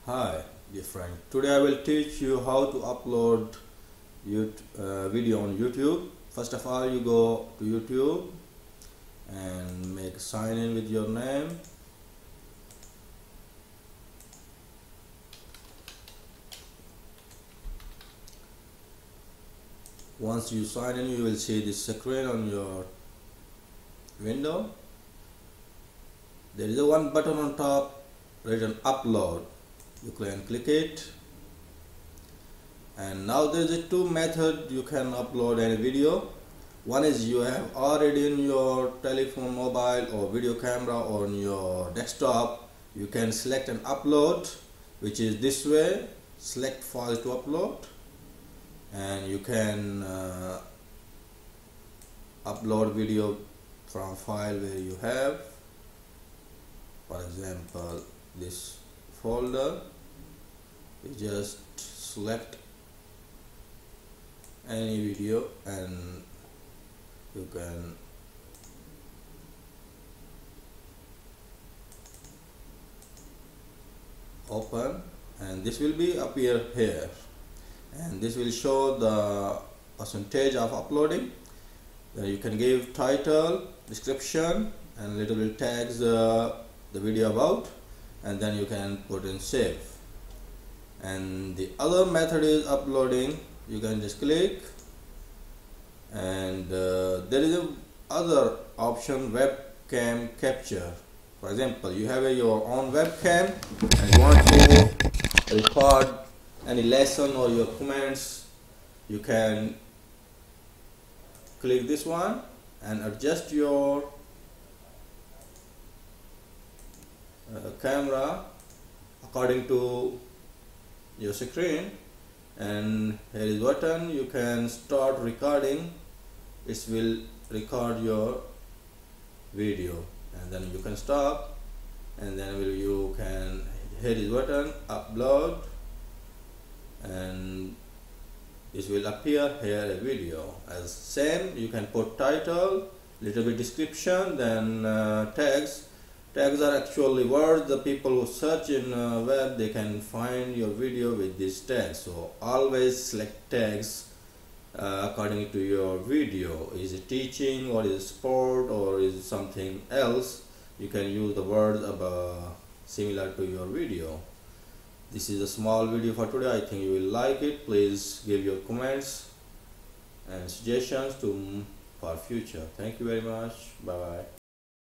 Hi dear friend, today I will teach you how to upload video on YouTube. First of all, you go to YouTube and make sign in with your name. Once you sign in, you will see this screen on your window. There is a one button on top written upload. You can click it, and now there is a two method you can upload any video. One is you have already in your telephone, mobile or video camera on your desktop. You can select and upload, which is this way. Select file to upload, and you can upload video from file where you have, for example, this folder. You just select any video and you can open, and this will be appear here, and this will show the percentage of uploading. Then you can give title, description, and little bit tags the video about, and then you can put in save. And the other method is uploading. You can just click, and there is a other option, webcam capture. For example, you have your own webcam and you want to record any lesson or your comments. You can click this one and adjust your camera according to your screen, and here is button. You can start recording. It will record your video, and then you can stop, and then you can, here is button, upload, and this will appear here a video as same. You can put title, little bit description, then tags. Tags are actually words. The people who search in web, they can find your video with these tags. So always select tags according to your video. Is it teaching, or is it sport, or is it something else? You can use the words similar to your video. This is a small video for today. I think you will like it. Please give your comments and suggestions for future. Thank you very much. Bye bye.